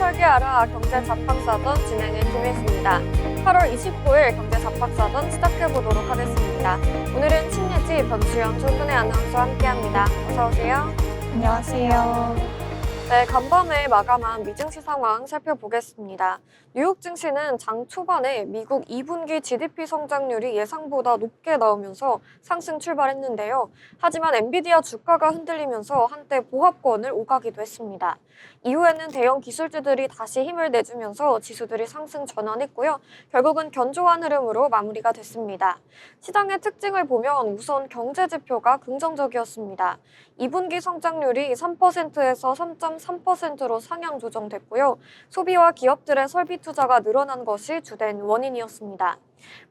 설계하라 경제 잡학사전 진행의 김혜수입니다. 8월 29일 경제 잡학사전 시작해보도록 하겠습니다. 오늘은 신예지, 변수연, 조근혜 아나운서와 함께합니다. 어서 오세요. 안녕하세요. 네, 간밤에 마감한 미증시 상황 살펴보겠습니다. 뉴욕 증시는 장 초반에 미국 2분기 GDP 성장률이 예상보다 높게 나오면서 상승 출발했는데요. 하지만 엔비디아 주가가 흔들리면서 한때 보합권을 오가기도 했습니다. 이후에는 대형 기술주들이 다시 힘을 내주면서 지수들이 상승 전환했고요. 결국은 견조한 흐름으로 마무리가 됐습니다. 시장의 특징을 보면 우선 경제 지표가 긍정적이었습니다. 2분기 성장률이 3%에서 3.3%로 상향 조정됐고요. 소비와 기업들의 설비 투자가 늘어난 것이 주된 원인이었습니다.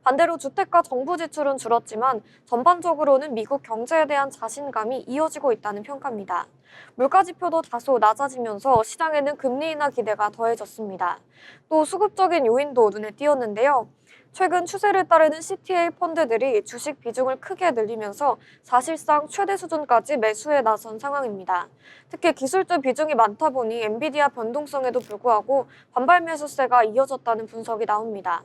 반대로 주택과 정부 지출은 줄었지만 전반적으로는 미국 경제에 대한 자신감이 이어지고 있다는 평가입니다. 물가 지표도 다소 낮아지면서 시장에는 금리 인하 기대가 더해졌습니다. 또 수급적인 요인도 눈에 띄었는데요. 최근 추세를 따르는 CTA 펀드들이 주식 비중을 크게 늘리면서 사실상 최대 수준까지 매수에 나선 상황입니다. 특히 기술주 비중이 많다 보니 엔비디아 변동성에도 불구하고 반발 매수세가 이어졌다는 분석이 나옵니다.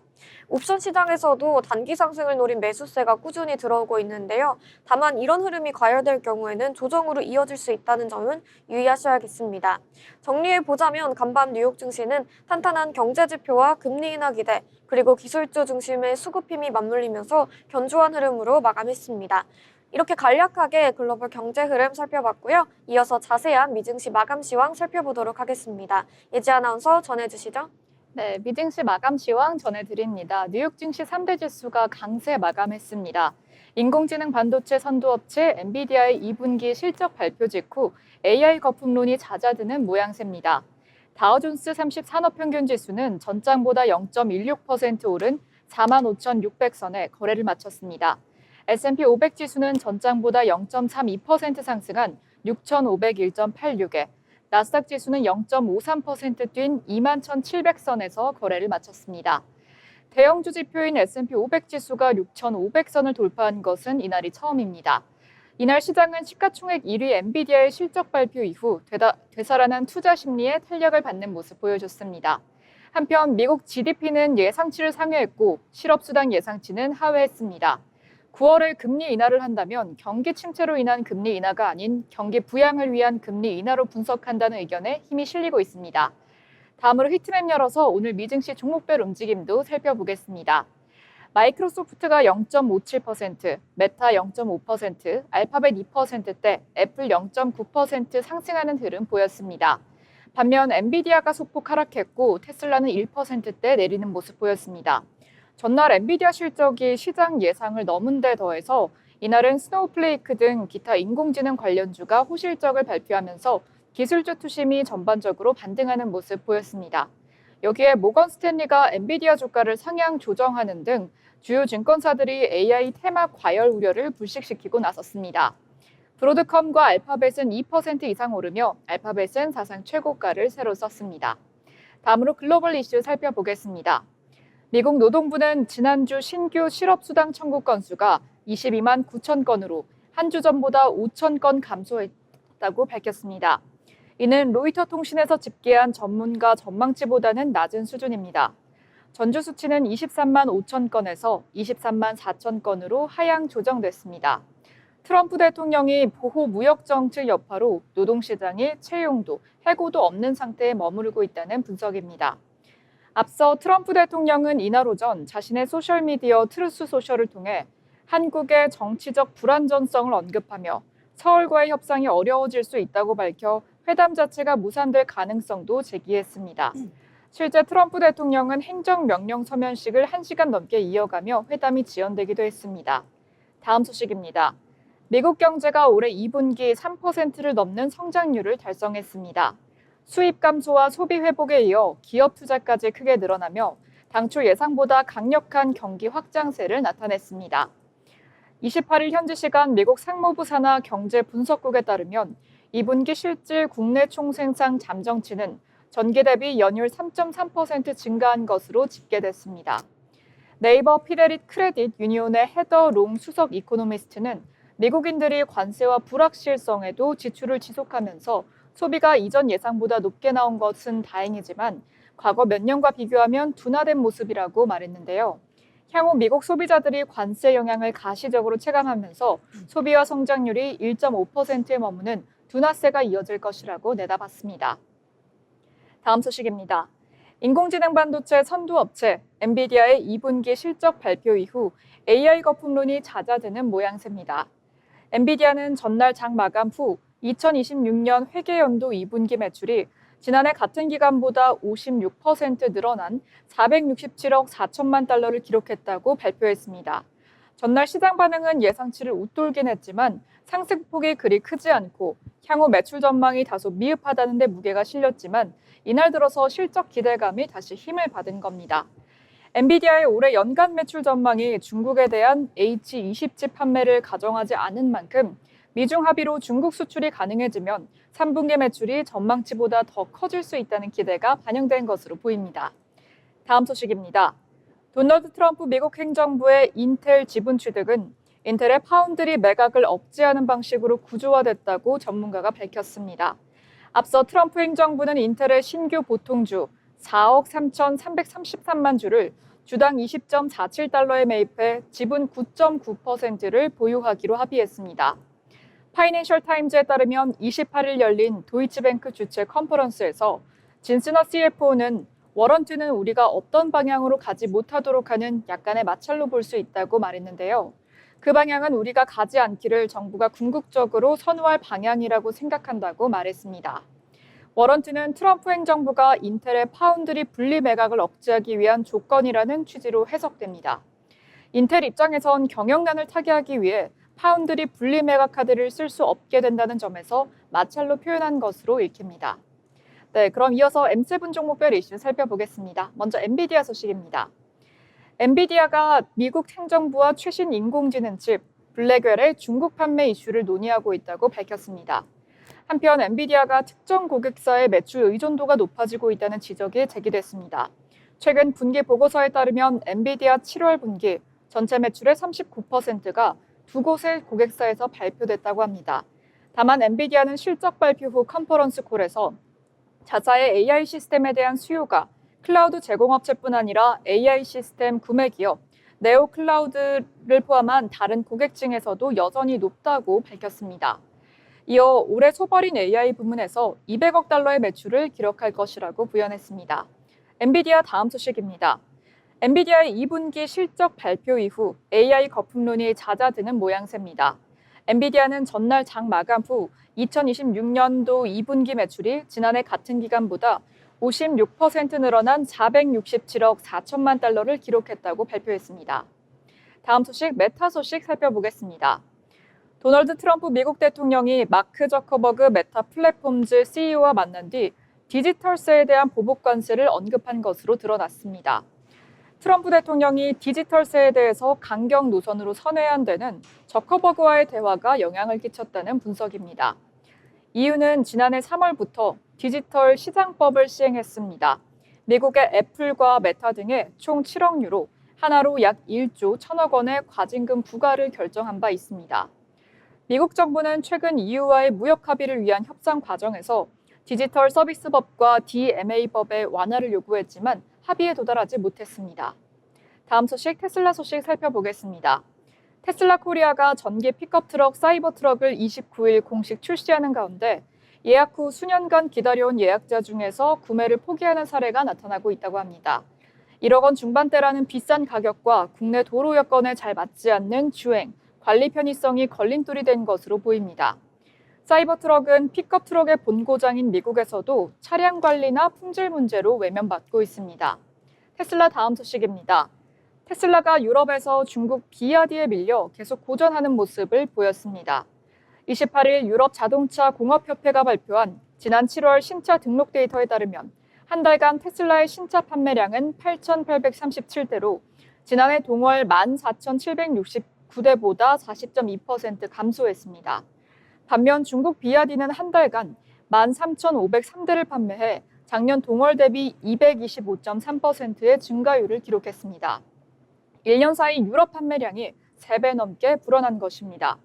옵션 시장에서도 단기 상승을 노린 매수세가 꾸준히 들어오고 있는데요. 다만 이런 흐름이 과열될 경우에는 조정으로 이어질 수 있다는 점은 유의하셔야겠습니다. 정리해보자면 간밤 뉴욕 증시는 탄탄한 경제 지표와 금리 인하 기대, 그리고 기술주 중심의 수급 힘이 맞물리면서 견조한 흐름으로 마감했습니다. 이렇게 간략하게 글로벌 경제 흐름 살펴봤고요. 이어서 자세한 미증시 마감 시황 살펴보도록 하겠습니다. 예지 아나운서 전해주시죠. 네, 미증시 마감 시황 전해드립니다. 뉴욕 증시 3대 지수가 강세 마감했습니다. 인공지능 반도체 선도업체 엔비디아의 2분기 실적 발표 직후 AI 거품론이 잦아드는 모양새입니다. 다우존스 30 산업평균 지수는 전장보다 0.16% 오른 45,600선에 거래를 마쳤습니다. S&P 500 지수는 전장보다 0.32% 상승한 6,501.86에, 나스닥 지수는 0.53% 뛴 21,700선에서 거래를 마쳤습니다. 대형주 지표인 S&P 500 지수가 6,500선을 돌파한 것은 이날이 처음입니다. 이날 시장은 시가총액 1위 엔비디아의 실적 발표 이후 되살아난 투자 심리에 탄력을 받는 모습 보여줬습니다. 한편 미국 GDP는 예상치를 상회했고 실업수당 예상치는 하회했습니다. 9월에 금리 인하를 한다면 경기 침체로 인한 금리 인하가 아닌 경기 부양을 위한 금리 인하로 분석한다는 의견에 힘이 실리고 있습니다. 다음으로 히트맵 열어서 오늘 미증시 종목별 움직임도 살펴보겠습니다. 마이크로소프트가 0.57%, 메타 0.5%, 알파벳 2%대, 애플 0.9% 상승하는 흐름 보였습니다. 반면 엔비디아가 소폭 하락했고 테슬라는 1%대 내리는 모습 보였습니다. 전날 엔비디아 실적이 시장 예상을 넘은 데 더해서 이날은 스노우플레이크 등 기타 인공지능 관련주가 호실적을 발표하면서 기술주 투심이 전반적으로 반등하는 모습 보였습니다. 여기에 모건 스탠리가 엔비디아 주가를 상향 조정하는 등 주요 증권사들이 AI 테마 과열 우려를 불식시키고 나섰습니다. 브로드컴과 알파벳은 2% 이상 오르며 알파벳은 사상 최고가를 새로 썼습니다. 다음으로 글로벌 이슈 살펴보겠습니다. 미국 노동부는 지난주 신규 실업수당 청구 건수가 22만 9천 건으로 한 주 전보다 5천 건 감소했다고 밝혔습니다. 이는 로이터 통신에서 집계한 전문가 전망치보다는 낮은 수준입니다. 전주 수치는 23만 5천 건에서 23만 4천 건으로 하향 조정됐습니다. 트럼프 대통령이 보호 무역 정책 여파로 노동시장이 채용도, 해고도 없는 상태에 머무르고 있다는 분석입니다. 앞서 트럼프 대통령은 이날 오전 자신의 소셜미디어 트루스 소셜을 통해 한국의 정치적 불안전성을 언급하며 서울과의 협상이 어려워질 수 있다고 밝혀 회담 자체가 무산될 가능성도 제기했습니다. 실제 트럼프 대통령은 행정명령 서면식을 1시간 넘게 이어가며 회담이 지연되기도 했습니다. 다음 소식입니다. 미국 경제가 올해 2분기 3%를 넘는 성장률을 달성했습니다. 수입 감소와 소비 회복에 이어 기업 투자까지 크게 늘어나며 당초 예상보다 강력한 경기 확장세를 나타냈습니다. 28일 현지 시간 미국 상무부 산하 경제 분석국에 따르면 2분기 실질 국내 총생산 잠정치는 전기 대비 연율 3.3% 증가한 것으로 집계됐습니다. 네이버 피데릿 크레딧 유니온의 헤더 롱 수석 이코노미스트는 미국인들이 관세와 불확실성에도 지출을 지속하면서 소비가 이전 예상보다 높게 나온 것은 다행이지만 과거 몇 년과 비교하면 둔화된 모습이라고 말했는데요. 향후 미국 소비자들이 관세 영향을 가시적으로 체감하면서 소비와 성장률이 1.5%에 머무는 둔화세가 이어질 것이라고 내다봤습니다. 다음 소식입니다. 인공지능 반도체 선두업체 엔비디아의 2분기 실적 발표 이후 AI 거품론이 잦아드는 모양새입니다. 엔비디아는 전날 장 마감 후 2026년 회계연도 2분기 매출이 지난해 같은 기간보다 56% 늘어난 467억 4천만 달러를 기록했다고 발표했습니다. 전날 시장 반응은 예상치를 웃돌긴 했지만 상승폭이 그리 크지 않고 향후 매출 전망이 다소 미흡하다는 데 무게가 실렸지만 이날 들어서 실적 기대감이 다시 힘을 받은 겁니다. 엔비디아의 올해 연간 매출 전망이 중국에 대한 H20칩 판매를 가정하지 않은 만큼 미중 합의로 중국 수출이 가능해지면 3분기 매출이 전망치보다 더 커질 수 있다는 기대가 반영된 것으로 보입니다. 다음 소식입니다. 도널드 트럼프 미국 행정부의 인텔 지분 취득은 인텔의 파운드리 매각을 억제하는 방식으로 구조화됐다고 전문가가 밝혔습니다. 앞서 트럼프 행정부는 인텔의 신규 보통주 4억 3,333만 주를 주당 20.47달러에 매입해 지분 9.9%를 보유하기로 합의했습니다. 파이낸셜 타임즈에 따르면 28일 열린 도이치뱅크 주최 컨퍼런스에서 진스너 CFO는 워런트는 우리가 어떤 방향으로 가지 못하도록 하는 약간의 마찰로 볼 수 있다고 말했는데요. 그 방향은 우리가 가지 않기를 정부가 궁극적으로 선호할 방향이라고 생각한다고 말했습니다. 워런트는 트럼프 행정부가 인텔의 파운드리 분리 매각을 억제하기 위한 조건이라는 취지로 해석됩니다. 인텔 입장에선 경영난을 타개하기 위해 파운드리 분리 매각 카드를 쓸 수 없게 된다는 점에서 마찰로 표현한 것으로 읽힙니다. 네, 그럼 이어서 M7 종목별 이슈 살펴보겠습니다. 먼저 엔비디아 소식입니다. 엔비디아가 미국 행정부와 최신 인공지능 칩 블랙웰의 중국 판매 이슈를 논의하고 있다고 밝혔습니다. 한편 엔비디아가 특정 고객사의 매출 의존도가 높아지고 있다는 지적이 제기됐습니다. 최근 분기 보고서에 따르면 엔비디아 7월 분기 전체 매출의 39%가 두 곳의 고객사에서 발표됐다고 합니다. 다만 엔비디아는 실적 발표 후 컨퍼런스 콜에서 자사의 AI 시스템에 대한 수요가 클라우드 제공업체뿐 아니라 AI 시스템 구매 기업, 네오 클라우드를 포함한 다른 고객층에서도 여전히 높다고 밝혔습니다. 이어 올해 소버린 AI 부문에서 200억 달러의 매출을 기록할 것이라고 부연했습니다. 엔비디아 다음 소식입니다. 엔비디아의 2분기 실적 발표 이후 AI 거품론이 잦아드는 모양새입니다. 엔비디아는 전날 장 마감 후 2026년도 2분기 매출이 지난해 같은 기간보다 56% 늘어난 467억 4천만 달러를 기록했다고 발표했습니다. 다음 소식 메타 소식 살펴보겠습니다. 도널드 트럼프 미국 대통령이 마크 저커버그 메타 플랫폼즈 CEO와 만난 뒤 디지털세에 대한 보복 관세를 언급한 것으로 드러났습니다. 트럼프 대통령이 디지털세에 대해서 강경 노선으로 선회한 데는 저커버그와의 대화가 영향을 끼쳤다는 분석입니다. 이유는 지난해 3월부터 디지털 시장법을 시행했습니다. 미국의 애플과 메타 등의 총 7억 유로, 하나로 약 1조 1천억 원의 과징금 부과를 결정한 바 있습니다. 미국 정부는 최근 EU와의 무역 합의를 위한 협상 과정에서 디지털 서비스법과 DMA법의 완화를 요구했지만 합의에 도달하지 못했습니다. 다음 소식 테슬라 소식 살펴보겠습니다. 테슬라 코리아가 전기 픽업 트럭 사이버 트럭을 29일 공식 출시하는 가운데 예약 후 수년간 기다려온 예약자 중에서 구매를 포기하는 사례가 나타나고 있다고 합니다. 1억 원 중반대라는 비싼 가격과 국내 도로 여건에 잘 맞지 않는 주행, 관리 편의성이 걸림돌이 된 것으로 보입니다. 사이버 트럭은 픽업 트럭의 본고장인 미국에서도 차량 관리나 품질 문제로 외면받고 있습니다. 테슬라 다음 소식입니다. 테슬라가 유럽에서 중국 비아디에 밀려 계속 고전하는 모습을 보였습니다. 28일 유럽 자동차 공업협회가 발표한 지난 7월 신차 등록 데이터에 따르면 한 달간 테슬라의 신차 판매량은 8,837대로 지난해 동월 14,769대보다 40.2% 감소했습니다. 반면 중국 비아디는 한 달간 13,503대를 판매해 작년 동월 대비 225.3%의 증가율을 기록했습니다. 1년 사이 유럽 판매량이 3배 넘게 불어난 것입니다.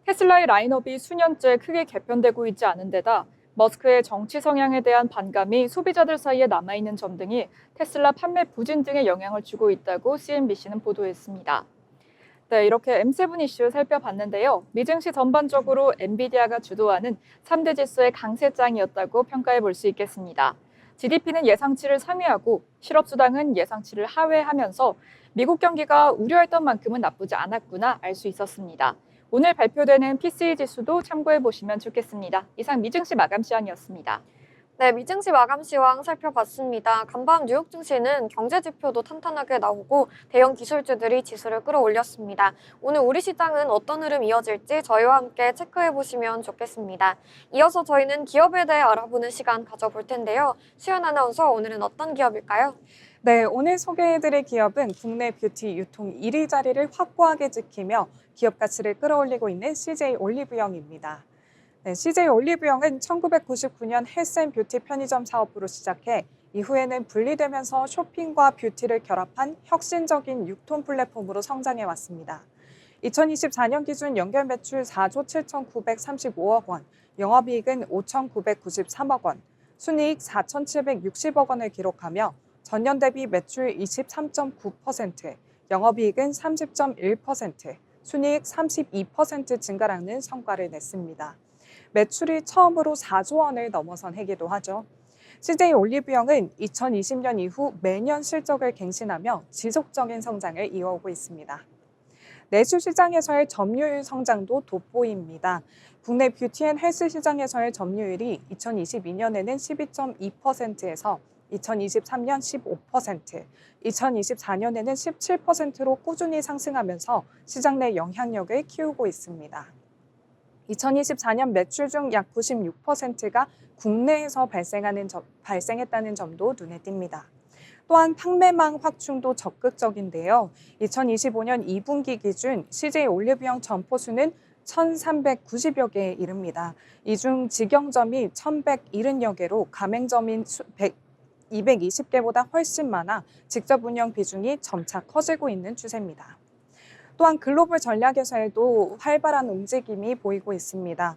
테슬라의 라인업이 수년째 크게 개편되고 있지 않은 데다 머스크의 정치 성향에 대한 반감이 소비자들 사이에 남아있는 점 등이 테슬라 판매 부진 등에 영향을 주고 있다고 CNBC는 보도했습니다. 네, 이렇게 M7 이슈 살펴봤는데요. 미증시 전반적으로 엔비디아가 주도하는 3대 지수의 강세장이었다고 평가해 볼 수 있겠습니다. GDP는 예상치를 상회하고 실업수당은 예상치를 하회하면서 미국 경기가 우려했던 만큼은 나쁘지 않았구나 알 수 있었습니다. 오늘 발표되는 PCE 지수도 참고해 보시면 좋겠습니다. 이상 미증시 마감 시황이었습니다. 네, 미증시 마감 시황 살펴봤습니다. 간밤 뉴욕 증시는 경제 지표도 탄탄하게 나오고 대형 기술주들이 지수를 끌어올렸습니다. 오늘 우리 시장은 어떤 흐름 이어질지 저희와 함께 체크해 보시면 좋겠습니다. 이어서 저희는 기업에 대해 알아보는 시간 가져볼 텐데요. 수연 아나운서, 오늘은 어떤 기업일까요? 네, 오늘 소개해드릴 기업은 국내 뷰티 유통 1위 자리를 확고하게 지키며 기업 가치를 끌어올리고 있는 CJ 올리브영입니다. 네, CJ 올리브영은 1999년 헬스앤뷰티 편의점 사업으로 시작해 이후에는 분리되면서 쇼핑과 뷰티를 결합한 혁신적인 유통 플랫폼으로 성장해 왔습니다. 2024년 기준 연결 매출 4조 7,935억 원, 영업이익은 5,993억 원, 순이익 4,760억 원을 기록하며 전년 대비 매출 23.9%, 영업이익은 30.1%, 순이익 32% 증가라는 성과를 냈습니다. 매출이 처음으로 4조 원을 넘어선 해기도 하죠. CJ 올리브영은 2020년 이후 매년 실적을 갱신하며 지속적인 성장을 이어오고 있습니다. 내수 시장에서의 점유율 성장도 돋보입니다. 국내 뷰티 앤 헬스 시장에서의 점유율이 2022년에는 12.2%에서 2023년 15%, 2024년에는 17%로 꾸준히 상승하면서 시장 내 영향력을 키우고 있습니다. 2024년 매출 중 약 96%가 국내에서 발생했다는 점도 눈에 띕니다. 또한 판매망 확충도 적극적인데요. 2025년 2분기 기준 CJ 올리브영 점포 수는 1,390여 개에 이릅니다. 이 중 직영점이 1,170여 개로 가맹점인 220개보다 훨씬 많아 직접 운영 비중이 점차 커지고 있는 추세입니다. 또한 글로벌 전략에서도 활발한 움직임이 보이고 있습니다.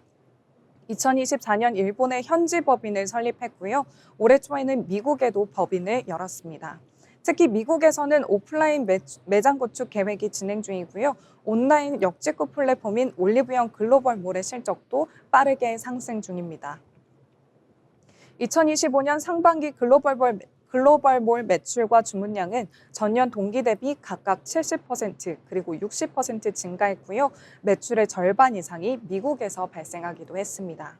2024년 일본에 현지 법인을 설립했고요. 올해 초에는 미국에도 법인을 열었습니다. 특히 미국에서는 오프라인 매장 구축 계획이 진행 중이고요. 온라인 역직구 플랫폼인 올리브영 글로벌몰의 실적도 빠르게 상승 중입니다. 2025년 상반기 글로벌몰 매출과 주문량은 전년 동기 대비 각각 70% 그리고 60% 증가했고요. 매출의 절반 이상이 미국에서 발생하기도 했습니다.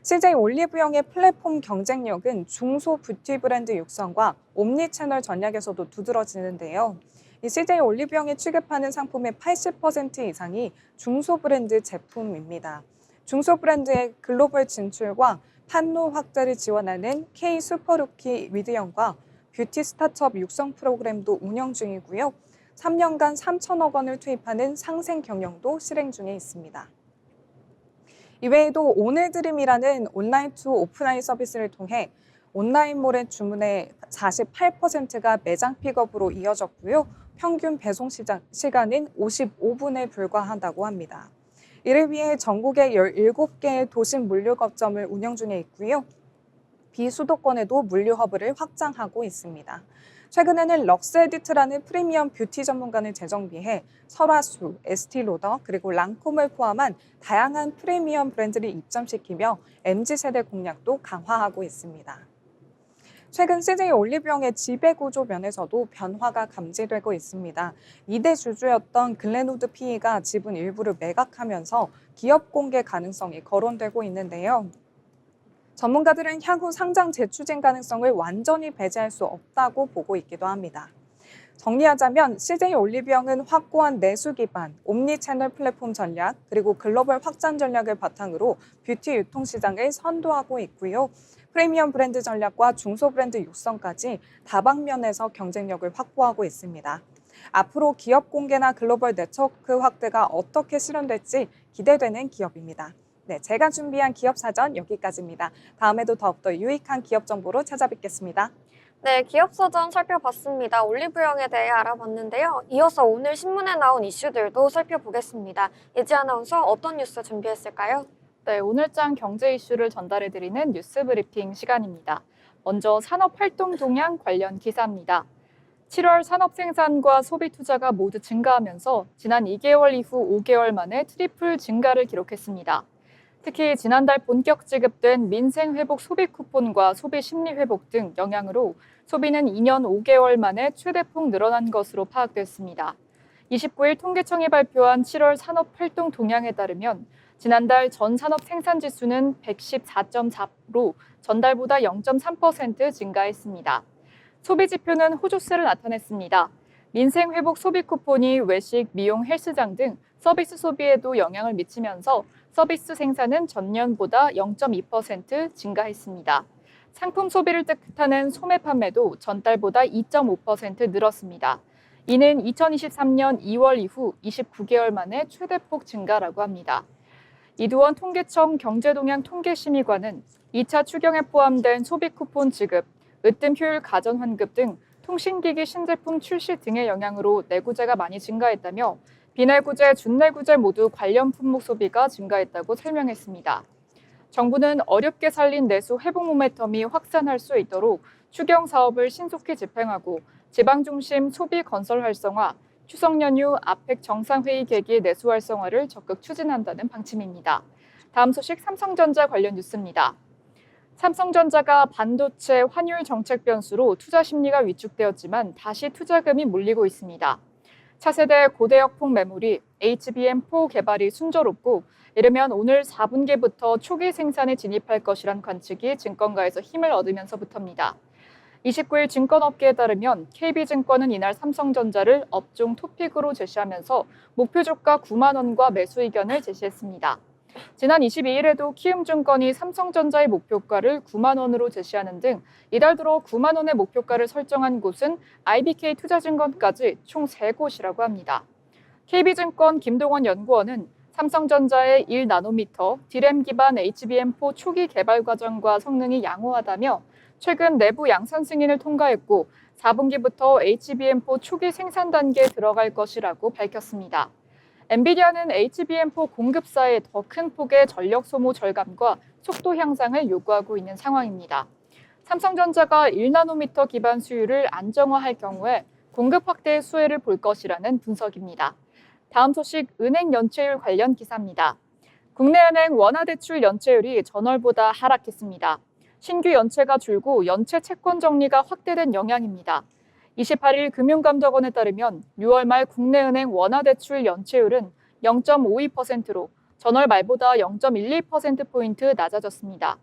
CJ 올리브영의 플랫폼 경쟁력은 중소 뷰티 브랜드 육성과 옴니채널 전략에서도 두드러지는데요. 이 CJ 올리브영이 취급하는 상품의 80% 이상이 중소 브랜드 제품입니다. 중소 브랜드의 글로벌 진출과 판로 확대를 지원하는 K 슈퍼루키 위드영과 뷰티 스타트업 육성 프로그램도 운영 중이고요. 3년간 3천억 원을 투입하는 상생 경영도 실행 중에 있습니다. 이외에도 오늘드림이라는 온라인 투 오프라인 서비스를 통해 온라인몰의 주문의 48%가 매장 픽업으로 이어졌고요. 평균 배송 시간은 55분에 불과한다고 합니다. 이를 위해 전국에 17개의 도심 물류거점을 운영 중에 있고요. 비수도권에도 물류 허브를 확장하고 있습니다. 최근에는 럭스에디트라는 프리미엄 뷰티 전문가를 재정비해 설화수, 에스티로더, 그리고 랑콤을 포함한 다양한 프리미엄 브랜드를 입점시키며 MZ세대 공략도 강화하고 있습니다. 최근 CJ 올리브영의 지배구조 면에서도 변화가 감지되고 있습니다. 2대 주주였던 글렌우드 PE가 지분 일부를 매각하면서 기업 공개 가능성이 거론되고 있는데요. 전문가들은 향후 상장 재추진 가능성을 완전히 배제할 수 없다고 보고 있기도 합니다. 정리하자면 CJ 올리브영은 확고한 내수 기반, 옴니채널 플랫폼 전략, 그리고 글로벌 확장 전략을 바탕으로 뷰티 유통 시장을 선도하고 있고요. 프리미엄 브랜드 전략과 중소 브랜드 육성까지 다방면에서 경쟁력을 확보하고 있습니다. 앞으로 기업 공개나 글로벌 네트워크 확대가 어떻게 실현될지 기대되는 기업입니다. 네, 제가 준비한 기업 사전 여기까지입니다. 다음에도 더욱더 유익한 기업 정보로 찾아뵙겠습니다. 네, 기업 사전 살펴봤습니다. 올리브영에 대해 알아봤는데요. 이어서 오늘 신문에 나온 이슈들도 살펴보겠습니다. 예지 아나운서, 어떤 뉴스 준비했을까요? 네, 오늘장 경제 이슈를 전달해드리는 뉴스 브리핑 시간입니다. 먼저 산업활동 동향 관련 기사입니다. 7월 산업 생산과 소비 투자가 모두 증가하면서 지난 2개월 이후 5개월 만에 트리플 증가를 기록했습니다. 특히 지난달 본격 지급된 민생 회복 소비 쿠폰과 소비 심리 회복 등 영향으로 소비는 2년 5개월 만에 최대폭 늘어난 것으로 파악됐습니다. 29일 통계청이 발표한 7월 산업활동 동향에 따르면 지난달 전 산업 생산 지수는 114.4로 전달보다 0.3% 증가했습니다. 소비 지표는 호조세를 나타냈습니다. 민생 회복 소비 쿠폰이 외식, 미용, 헬스장 등 서비스 소비에도 영향을 미치면서 서비스 생산은 전년보다 0.2% 증가했습니다. 상품 소비를 뜻하는 소매 판매도 전달보다 2.5% 늘었습니다. 이는 2023년 2월 이후 29개월 만에 최대폭 증가라고 합니다. 이두원 통계청 경제동향 통계심의관은 2차 추경에 포함된 소비 쿠폰 지급, 으뜸 효율 가전 환급 등 통신기기 신제품 출시 등의 영향으로 내구재가 많이 증가했다며 비내구재, 준내구재 모두 관련 품목 소비가 증가했다고 설명했습니다. 정부는 어렵게 살린 내수 회복 모멘텀이 확산할 수 있도록 추경 사업을 신속히 집행하고 지방 중심 소비 건설 활성화, 추석 연휴 아펙 정상회의 계기 내수 활성화를 적극 추진한다는 방침입니다. 다음 소식 삼성전자 관련 뉴스입니다. 삼성전자가 반도체 환율 정책 변수로 투자 심리가 위축되었지만 다시 투자금이 몰리고 있습니다. 차세대 고대역폭 메모리 HBM4 개발이 순조롭고 이르면 오늘 4분기부터 초기 생산에 진입할 것이란 관측이 증권가에서 힘을 얻으면서부터입니다. 29일 증권업계에 따르면 KB증권은 이날 삼성전자를 업종 토픽으로 제시하면서 목표 주가 9만 원과 매수 의견을 제시했습니다. 지난 22일에도 키움증권이 삼성전자의 목표가를 9만 원으로 제시하는 등 이달 들어 9만 원의 목표가를 설정한 곳은 IBK 투자증권까지 총 3곳이라고 합니다. KB증권 김동원 연구원은 삼성전자의 1나노미터 D램 기반 HBM4 초기 개발 과정과 성능이 양호하다며 최근 내부 양산 승인을 통과했고 4분기부터 HBM4 초기 생산 단계에 들어갈 것이라고 밝혔습니다. 엔비디아는 HBM4 공급사에 더 큰 폭의 전력 소모 절감과 속도 향상을 요구하고 있는 상황입니다. 삼성전자가 1나노미터 기반 수율을 안정화할 경우에 공급 확대의 수혜를 볼 것이라는 분석입니다. 다음 소식 은행 연체율 관련 기사입니다. 국내은행 원화대출 연체율이 전월보다 하락했습니다. 신규 연체가 줄고 연체 채권 정리가 확대된 영향입니다. 28일 금융감독원에 따르면 6월 말 국내은행 원화대출 연체율은 0.52%로 전월 말보다 0.12%포인트 낮아졌습니다.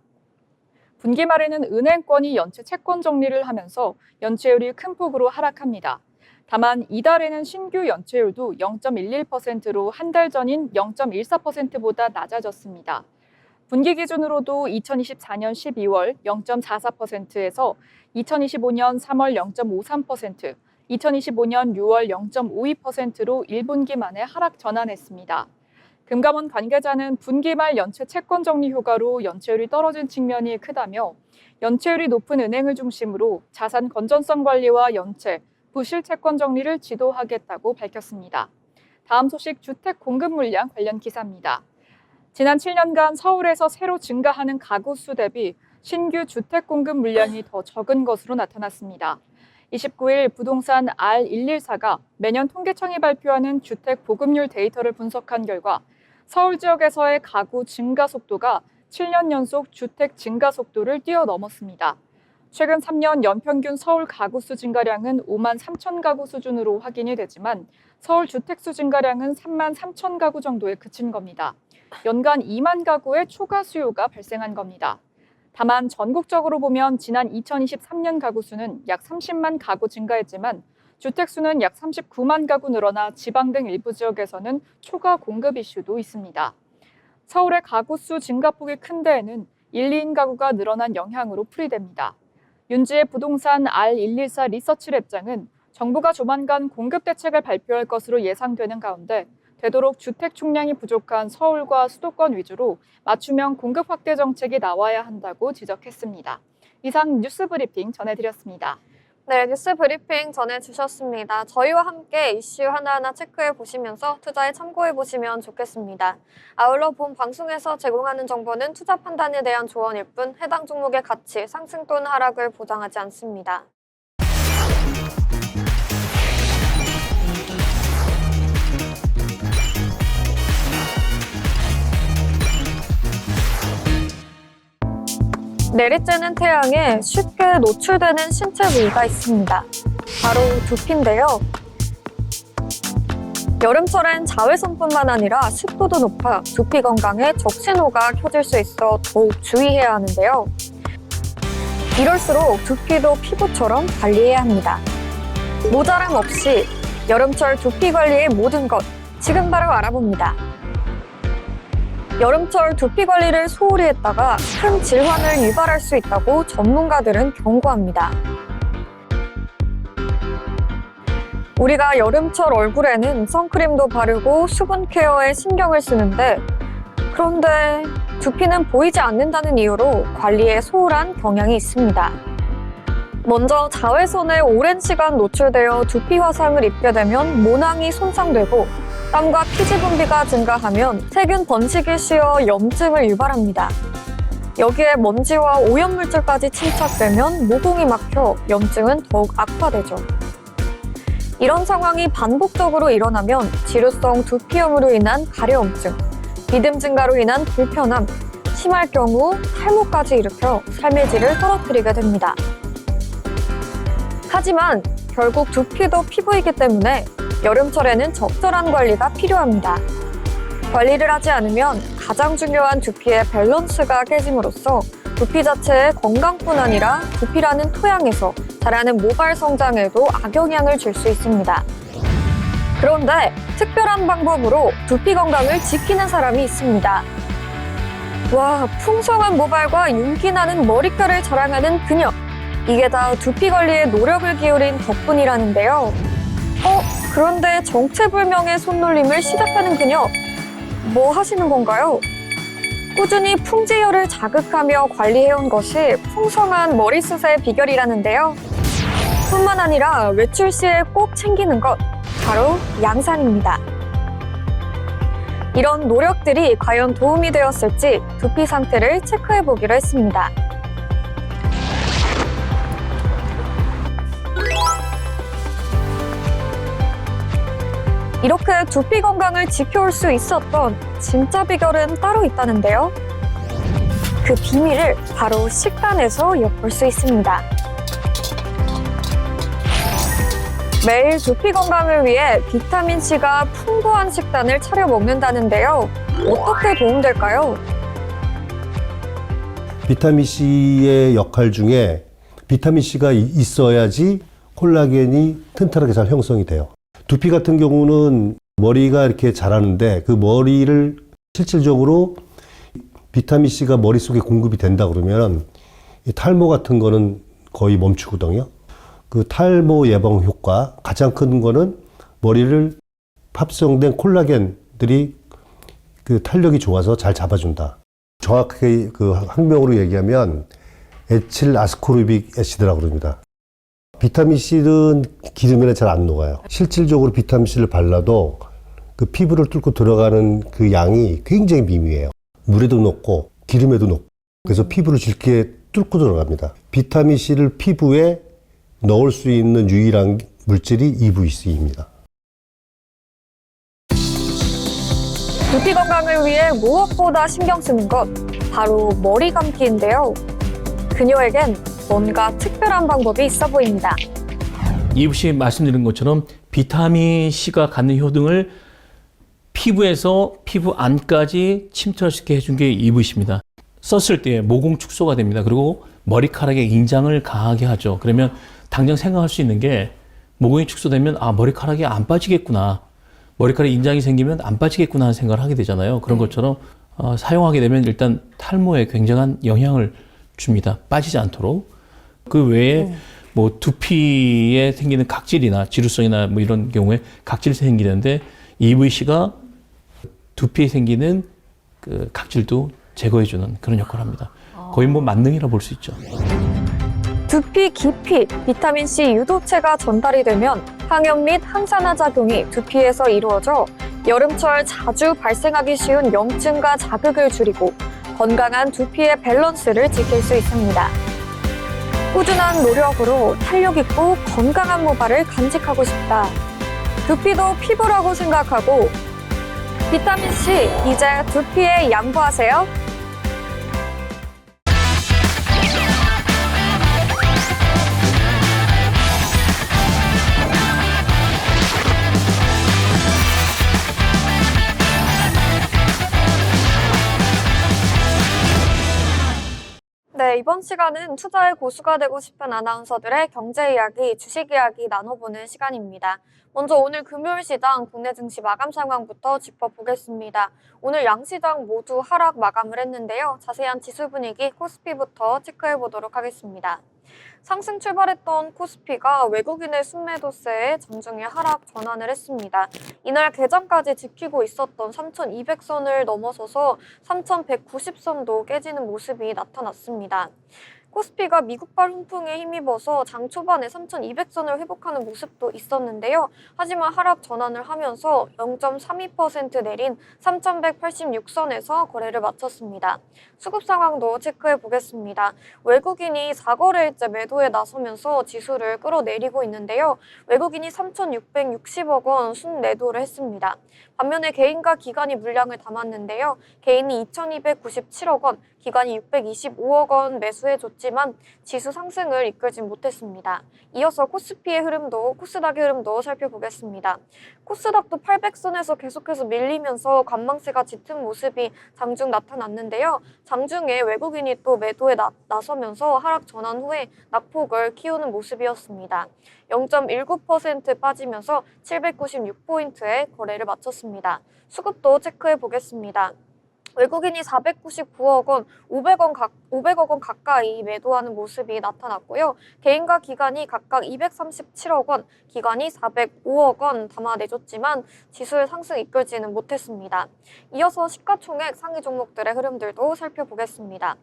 분기 말에는 은행권이 연체 채권 정리를 하면서 연체율이 큰 폭으로 하락합니다. 다만 이달에는 신규 연체율도 0.11%로 한 달 전인 0.14%보다 낮아졌습니다. 분기 기준으로도 2024년 12월 0.44%에서 2025년 3월 0.53%, 2025년 6월 0.52%로 1분기 만에 하락 전환했습니다. 금감원 관계자는 분기 말 연체 채권 정리 효과로 연체율이 떨어진 측면이 크다며 연체율이 높은 은행을 중심으로 자산 건전성 관리와 연체, 부실 채권 정리를 지도하겠다고 밝혔습니다. 다음 소식 주택 공급 물량 관련 기사입니다. 지난 7년간 서울에서 새로 증가하는 가구 수 대비 신규 주택 공급 물량이 더 적은 것으로 나타났습니다. 29일 부동산 R114가 매년 통계청이 발표하는 주택 보급률 데이터를 분석한 결과 서울 지역에서의 가구 증가 속도가 7년 연속 주택 증가 속도를 뛰어넘었습니다. 최근 3년 연평균 서울 가구 수 증가량은 5만 3천 가구 수준으로 확인이 되지만 서울 주택 수 증가량은 3만 3천 가구 정도에 그친 겁니다. 연간 2만 가구의 초과 수요가 발생한 겁니다. 다만 전국적으로 보면 지난 2023년 가구 수는 약 30만 가구 증가했지만 주택 수는 약 39만 가구 늘어나 지방 등 일부 지역에서는 초과 공급 이슈도 있습니다. 서울의 가구 수 증가폭이 큰 데에는 1, 2인 가구가 늘어난 영향으로 풀이됩니다. 윤지의 부동산 R114 리서치랩장은 정부가 조만간 공급 대책을 발표할 것으로 예상되는 가운데 되도록 주택 총량이 부족한 서울과 수도권 위주로 맞춤형 공급 확대 정책이 나와야 한다고 지적했습니다. 이상 뉴스 브리핑 전해드렸습니다. 네, 뉴스 브리핑 전해주셨습니다. 저희와 함께 이슈 하나하나 체크해 보시면서 투자에 참고해 보시면 좋겠습니다. 아울러 본 방송에서 제공하는 정보는 투자 판단에 대한 조언일 뿐 해당 종목의 가치, 상승 또는 하락을 보장하지 않습니다. 내리쬐는 태양에 쉽게 노출되는 신체 부위가 있습니다. 바로 두피인데요. 여름철엔 자외선뿐만 아니라 습도도 높아 두피 건강에 적신호가 켜질 수 있어 더욱 주의해야 하는데요. 이럴수록 두피도 피부처럼 관리해야 합니다. 모자람 없이 여름철 두피 관리의 모든 것 지금 바로 알아봅니다. 여름철 두피 관리를 소홀히 했다가 큰 질환을 유발할 수 있다고 전문가들은 경고합니다. 우리가 여름철 얼굴에는 선크림도 바르고 수분 케어에 신경을 쓰는데 그런데 두피는 보이지 않는다는 이유로 관리에 소홀한 경향이 있습니다. 먼저 자외선에 오랜 시간 노출되어 두피 화상을 입게 되면 모낭이 손상되고 땀과 피지 분비가 증가하면 세균 번식이 쉬어 염증을 유발합니다. 여기에 먼지와 오염물질까지 침착되면 모공이 막혀 염증은 더욱 악화되죠. 이런 상황이 반복적으로 일어나면 지루성 두피염으로 인한 가려움증, 비듬 증가로 인한 불편함, 심할 경우 탈모까지 일으켜 삶의 질을 떨어뜨리게 됩니다. 하지만 결국 두피도 피부이기 때문에 여름철에는 적절한 관리가 필요합니다. 관리를 하지 않으면 가장 중요한 두피의 밸런스가 깨짐으로써 두피 자체의 건강뿐 아니라 두피라는 토양에서 자라는 모발 성장에도 악영향을 줄 수 있습니다. 그런데 특별한 방법으로 두피 건강을 지키는 사람이 있습니다. 와, 풍성한 모발과 윤기 나는 머릿결을 자랑하는 그녀. 이게 다 두피 관리에 노력을 기울인 덕분이라는데요. 그런데 정체불명의 손놀림을 시작하는 그녀. 뭐 하시는 건가요? 꾸준히 풍지혈을 자극하며 관리해온 것이 풍성한 머리숱의 비결이라는데요. 뿐만 아니라 외출 시에 꼭 챙기는 것, 바로 양산입니다. 이런 노력들이 과연 도움이 되었을지 두피 상태를 체크해보기로 했습니다. 이렇게 두피 건강을 지켜올 수 있었던 진짜 비결은 따로 있다는데요. 그 비밀을 바로 식단에서 엿볼 수 있습니다. 매일 두피 건강을 위해 비타민C가 풍부한 식단을 차려 먹는다는데요. 어떻게 도움될까요? 비타민C의 역할 중에 비타민C가 있어야지 콜라겐이 튼튼하게 잘 형성이 돼요. 두피 같은 경우는 머리가 이렇게 자라는데 그 머리를 실질적으로 비타민C가 머릿속에 공급이 된다 그러면 이 탈모 같은 거는 거의 멈추거든요. 그 탈모 예방 효과 가장 큰 거는 머리를 합성된 콜라겐들이 그 탄력이 좋아서 잘 잡아준다. 정확하게 그 학명으로 얘기하면 에틸 아스코르빅 애시드라고 그럽니다. 비타민C는 기름에는 잘 안 녹아요. 실질적으로 비타민C를 발라도 그 피부를 뚫고 들어가는 그 양이 굉장히 미미해요. 물에도 녹고 기름에도 녹고 그래서 피부를 짙게 뚫고 들어갑니다. 비타민C를 피부에 넣을 수 있는 유일한 물질이 EVC입니다. 두피 건강을 위해 무엇보다 신경 쓰는 것, 바로 머리 감기인데요. 그녀에겐 뭔가 특별한 방법이 있어 보입니다. 이브 씨 말씀드린 것처럼 비타민C가 갖는 효능을 피부에서 피부 안까지 침투할 수 있게 해준 게 이브씨입니다. 썼을 때 모공 축소가 됩니다. 그리고 머리카락에 인장을 강하게 하죠. 그러면 당장 생각할 수 있는 게 모공이 축소되면 머리카락이 안 빠지겠구나. 머리카락에 인장이 생기면 안 빠지겠구나 하는 생각을 하게 되잖아요. 그런 것처럼 사용하게 되면 일단 탈모에 굉장한 영향을 줍니다. 빠지지 않도록. 그 외에 뭐 두피에 생기는 각질이나 지루성이나 뭐 이런 경우에 각질이 생기는데 EVC가 두피에 생기는 그 각질도 제거해주는 그런 역할을 합니다. 거의 뭐 만능이라 볼 수 있죠. 두피 깊이 비타민C 유도체가 전달이 되면 항염 및 항산화 작용이 두피에서 이루어져 여름철 자주 발생하기 쉬운 염증과 자극을 줄이고 건강한 두피의 밸런스를 지킬 수 있습니다. 꾸준한 노력으로 탄력 있고 건강한 모발을 간직하고 싶다. 두피도 피부라고 생각하고 비타민C 이제 두피에 양보하세요. 네, 이번 시간은 투자의 고수가 되고 싶은 아나운서들의 경제 이야기, 주식 이야기 나눠보는 시간입니다. 먼저 오늘 금요일 시장 국내 증시 마감 상황부터 짚어보겠습니다. 오늘 양시장 모두 하락 마감을 했는데요. 자세한 지수 분위기 코스피부터 체크해보도록 하겠습니다. 상승 출발했던 코스피가 외국인의 순매도세에 장중에 하락 전환을 했습니다. 이날 개장까지 지키고 있었던 3,200선을 넘어서서 3,190선도 깨지는 모습이 나타났습니다. 코스피가 미국발 훈풍에 힘입어서 장 초반에 3,200선을 회복하는 모습도 있었는데요. 하지만 하락 전환을 하면서 0.32% 내린 3,186선에서 거래를 마쳤습니다. 수급 상황도 체크해 보겠습니다. 외국인이 4거래일째 매도에 나서면서 지수를 끌어내리고 있는데요. 외국인이 3,660억 원 순매도를 했습니다. 반면에 개인과 기관이 물량을 담았는데요. 개인이 2,297억 원, 기관이 625억 원 매수해줬지만 지수 상승을 이끌진 못했습니다. 이어서 코스피의 흐름도, 코스닥의 흐름도 살펴보겠습니다. 코스닥도 800선에서 계속해서 밀리면서 관망세가 짙은 모습이 장중 나타났는데요. 장중에 외국인이 또 매도에 나서면서 하락 전환 후에 낙폭을 키우는 모습이었습니다. 0.19% 빠지면서 796포인트에 거래를 마쳤습니다. 수급도 체크해 보겠습니다. 외국인이 499억 원, 500억 원 가까이 매도하는 모습이 나타났고요. 개인과 기관이 각각 237억 원, 기관이 405억 원 담아내줬지만 지수의 상승 이끌지는 못했습니다. 이어서 시가총액 상위 종목들의 흐름들도 살펴보겠습니다.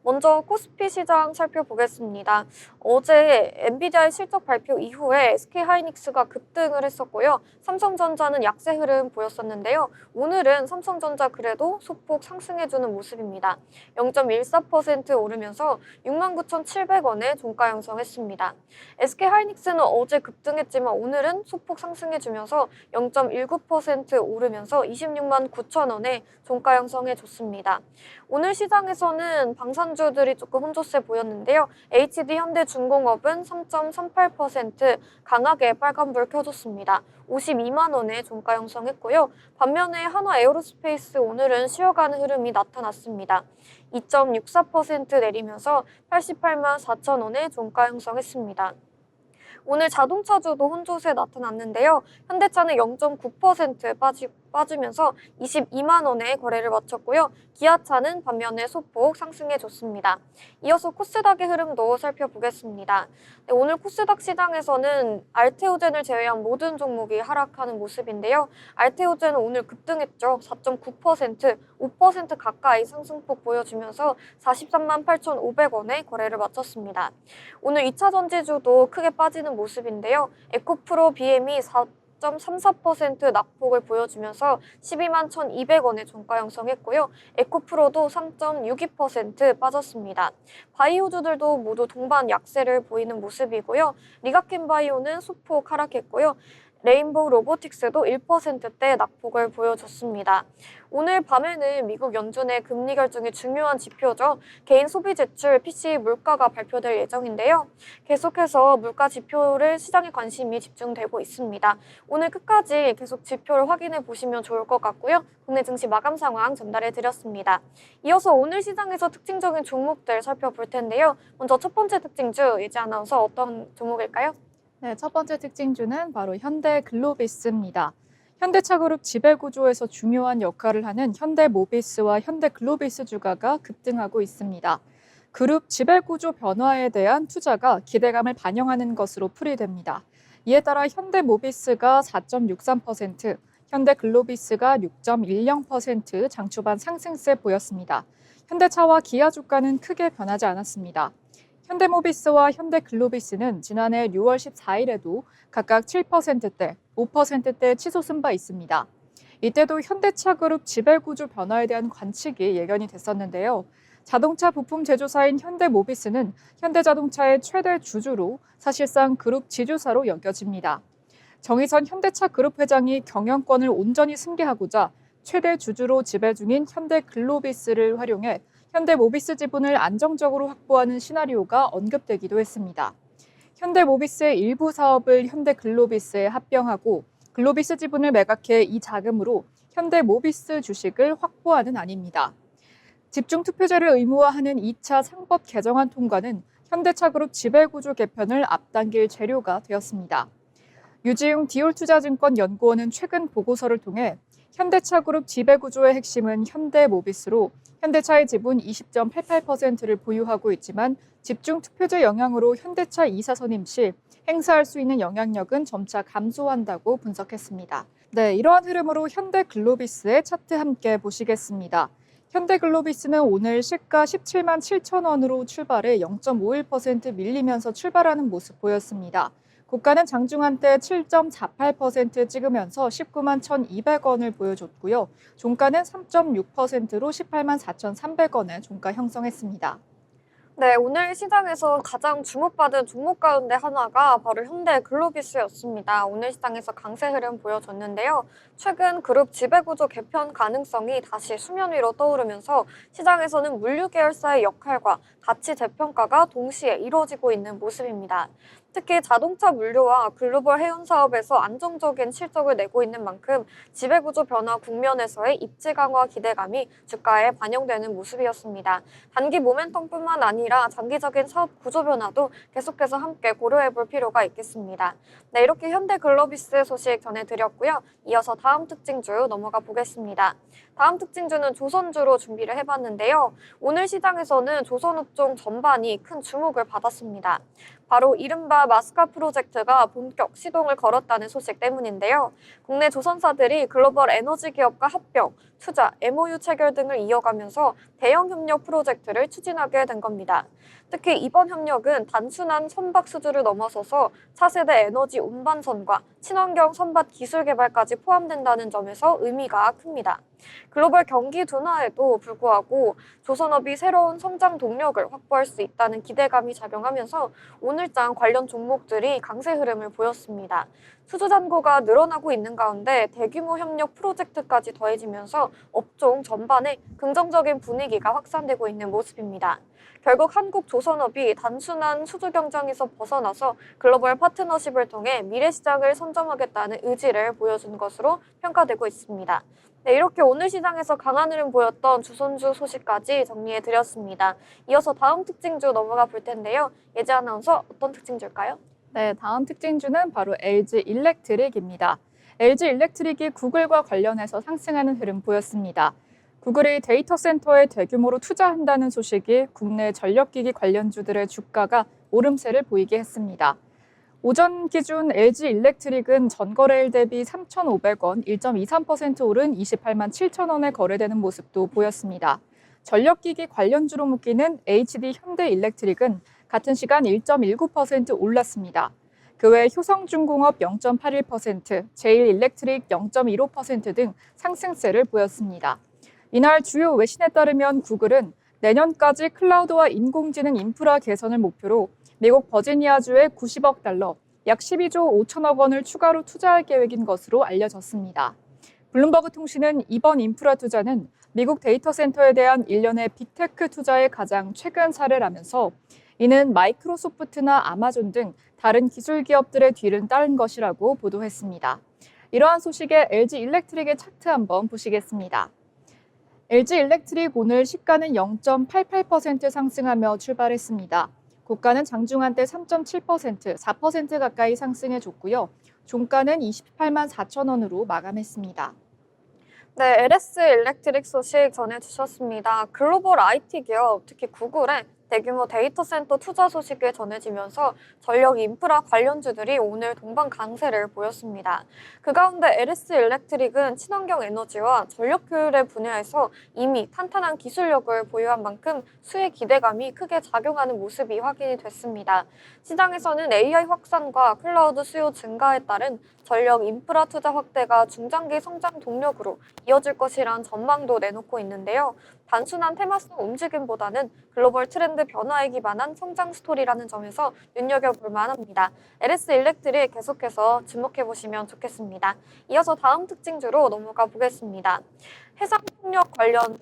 먼저 코스피 시장 살펴보겠습니다. 어제 엔비디아의 실적 발표 이후에 SK하이닉스가 급등을 했었고요. 삼성전자는 약세 흐름 보였었는데요. 오늘은 삼성전자 그래도 소폭 상승해주는 모습입니다. 0.14% 오르면서 69,700원에 종가 형성했습니다. SK하이닉스는 어제 급등했지만 오늘은 소폭 상승해주면서 0.19% 오르면서 26만 9천원에 종가 형성해줬습니다. 오늘 시장에서는 방산주들이 조금 혼조세 보였는데요. HD 현대중공업은 3.38% 강하게 빨간불 켜줬습니다. 52만 원에 종가 형성했고요. 반면에 한화에어로스페이스 오늘은 쉬어가는 흐름이 나타났습니다. 2.64% 내리면서 88만 4천 원에 종가 형성했습니다. 오늘 자동차주도 혼조세 나타났는데요. 현대차는 0.9% 빠지면서 22만 원에 거래를 마쳤고요. 기아차는 반면에 소폭 상승해줬습니다. 이어서 코스닥의 흐름도 살펴보겠습니다. 네, 오늘 코스닥 시장에서는 알테오젠을 제외한 모든 종목이 하락하는 모습인데요. 알테오젠은 오늘 급등했죠. 4.9%, 5% 가까이 상승폭 보여주면서 43만 8,500원에 거래를 마쳤습니다. 오늘 2차 전지주도 크게 빠지는 모습인데요. 에코프로 BM이 4.34% 낙폭을 보여주면서 12만 1,200원에 종가 형성했고요. 에코프로도 3.62% 빠졌습니다. 바이오주들도 모두 동반 약세를 보이는 모습이고요. 리가켄바이오는 소폭 하락했고요. 레인보우 로보틱스도 1%대 낙폭을 보여줬습니다. 오늘 밤에는 미국 연준의 금리 결정의 중요한 지표죠. 개인 소비 지출 PCE 물가가 발표될 예정인데요. 계속해서 물가 지표를 시장에 관심이 집중되고 있습니다. 오늘 끝까지 계속 지표를 확인해 보시면 좋을 것 같고요. 국내 증시 마감 상황 전달해 드렸습니다. 이어서 오늘 시장에서 특징적인 종목들 살펴볼 텐데요. 먼저 첫 번째 특징주 예지 아나운서 어떤 종목일까요? 네, 첫 번째 특징주는 바로 현대글로비스입니다. 현대차그룹 지배구조에서 중요한 역할을 하는 현대모비스와 현대글로비스 주가가 급등하고 있습니다. 그룹 지배구조 변화에 대한 투자가 기대감을 반영하는 것으로 풀이됩니다. 이에 따라 현대모비스가 4.63%, 현대글로비스가 6.10% 장초반 상승세 보였습니다. 현대차와 기아 주가는 크게 변하지 않았습니다. 현대모비스와 현대글로비스는 지난해 6월 14일에도 각각 7%대, 5%대 치솟은 바 있습니다. 이때도 현대차 그룹 지배구조 변화에 대한 관측이 예견이 됐었는데요. 자동차 부품 제조사인 현대모비스는 현대자동차의 최대 주주로 사실상 그룹 지주사로 여겨집니다. 정의선 현대차 그룹 회장이 경영권을 온전히 승계하고자 최대 주주로 지배 중인 현대글로비스를 활용해 현대모비스 지분을 안정적으로 확보하는 시나리오가 언급되기도 했습니다. 현대모비스의 일부 사업을 현대글로비스에 합병하고 글로비스 지분을 매각해 이 자금으로 현대모비스 주식을 확보하는 안입니다. 집중투표제를 의무화하는 2차 상법 개정안 통과는 현대차그룹 지배구조 개편을 앞당길 재료가 되었습니다. 유지웅 디올투자증권 연구원은 최근 보고서를 통해 현대차그룹 지배구조의 핵심은 현대모비스로 현대차의 지분 20.88%를 보유하고 있지만 집중투표제 영향으로 현대차 2사선임 시 행사할 수 있는 영향력은 점차 감소한다고 분석했습니다. 네, 이러한 흐름으로 현대글로비스의 차트 함께 보시겠습니다. 현대글로비스는 오늘 시가 17만 7천 원으로 출발해 0.51% 밀리면서 출발하는 모습 보였습니다. 고가는 장중한 때 7.48% 찍으면서 19만 1,200원을 보여줬고요. 종가는 3.6%로 18만 4,300원에 종가 형성했습니다. 네, 오늘 시장에서 가장 주목받은 종목 가운데 하나가 바로 현대글로비스였습니다. 오늘 시장에서 강세 흐름 보여줬는데요. 최근 그룹 지배구조 개편 가능성이 다시 수면 위로 떠오르면서 시장에서는 물류 계열사의 역할과 가치 재평가가 동시에 이루어지고 있는 모습입니다. 특히 자동차 물류와 글로벌 해운 사업에서 안정적인 실적을 내고 있는 만큼 지배구조 변화 국면에서의 입지 강화 기대감이 주가에 반영되는 모습이었습니다. 단기 모멘텀뿐만 아니라 장기적인 사업 구조 변화도 계속해서 함께 고려해 볼 필요가 있겠습니다. 네, 이렇게 현대글로비스 소식 전해드렸고요. 이어서 다음 특징주 넘어가 보겠습니다. 다음 특징주는 조선주로 준비를 해봤는데요. 오늘 시장에서는 조선업종 전반이 큰 주목을 받았습니다. 바로 이른바 마스카 프로젝트가 본격 시동을 걸었다는 소식 때문인데요. 국내 조선사들이 글로벌 에너지 기업과 합병, 투자, MOU 체결 등을 이어가면서 대형 협력 프로젝트를 추진하게 된 겁니다. 특히 이번 협력은 단순한 선박 수주를 넘어서서 차세대 에너지 운반선과 친환경 선박 기술 개발까지 포함된다는 점에서 의미가 큽니다. 글로벌 경기 둔화에도 불구하고 조선업이 새로운 성장 동력을 확보할 수 있다는 기대감이 작용하면서 오늘장 관련 종목들이 강세 흐름을 보였습니다. 수주 잔고가 늘어나고 있는 가운데 대규모 협력 프로젝트까지 더해지면서 업종 전반에 긍정적인 분위기가 확산되고 있는 모습입니다. 결국 한국 조선업이 단순한 수주 경쟁에서 벗어나서 글로벌 파트너십을 통해 미래 시장을 선점하겠다는 의지를 보여준 것으로 평가되고 있습니다. 네, 이렇게 오늘 시장에서 강한 흐름 보였던 조선주 소식까지 정리해드렸습니다. 이어서 다음 특징주 넘어가 볼 텐데요. 예지 아나운서, 어떤 특징주일까요? 네, 다음 특징주는 바로 LG 일렉트릭입니다. LG 일렉트릭이 구글과 관련해서 상승하는 흐름 보였습니다. 구글이 데이터 센터에 대규모로 투자한다는 소식이 국내 전력기기 관련주들의 주가가 오름세를 보이게 했습니다. 오전 기준 LG 일렉트릭은 전거래일 대비 3,500원, 1.23% 오른 28만 7천 원에 거래되는 모습도 보였습니다. 전력기기 관련주로 묶이는 HD 현대일렉트릭은 같은 시간 1.19% 올랐습니다. 그 외 효성중공업 0.81%, 제일일렉트릭 0.15% 등 상승세를 보였습니다. 이날 주요 외신에 따르면 구글은 내년까지 클라우드와 인공지능 인프라 개선을 목표로 미국 버지니아주에 90억 달러, 약 12조 5천억 원을 추가로 투자할 계획인 것으로 알려졌습니다. 블룸버그 통신은 이번 인프라 투자는 미국 데이터 센터에 대한 일련의 빅테크 투자의 가장 최근 사례라면서 이는 마이크로소프트나 아마존 등 다른 기술 기업들의 뒤를 따른 것이라고 보도했습니다. 이러한 소식에 LG 일렉트릭의 차트 한번 보시겠습니다. LG 일렉트릭 오늘 시가는 0.88% 상승하며 출발했습니다. 고가는 장중한 때 3.7%, 4% 가까이 상승해줬고요. 종가는 28만 4천 원으로 마감했습니다. 네, LS 일렉트릭 소식 전해주셨습니다. 글로벌 IT 기업, 특히 구글의 대규모 데이터 센터 투자 소식이 전해지면서 전력 인프라 관련주들이 오늘 동반 강세를 보였습니다. 그 가운데 LS 일렉트릭은 친환경 에너지와 전력 효율의 분야에서 이미 탄탄한 기술력을 보유한 만큼 수혜 기대감이 크게 작용하는 모습이 확인이 됐습니다. 시장에서는 AI 확산과 클라우드 수요 증가에 따른 전력 인프라 투자 확대가 중장기 성장 동력으로 이어질 것이란 전망도 내놓고 있는데요. 단순한 테마성 움직임보다는 글로벌 트렌드 변화에 기반한 성장 스토리라는 점에서 눈여겨볼 만합니다. LS 일렉트릭 계속해서 주목해보시면 좋겠습니다. 이어서 다음 특징주로 넘어가 보겠습니다. 해상폭력 관련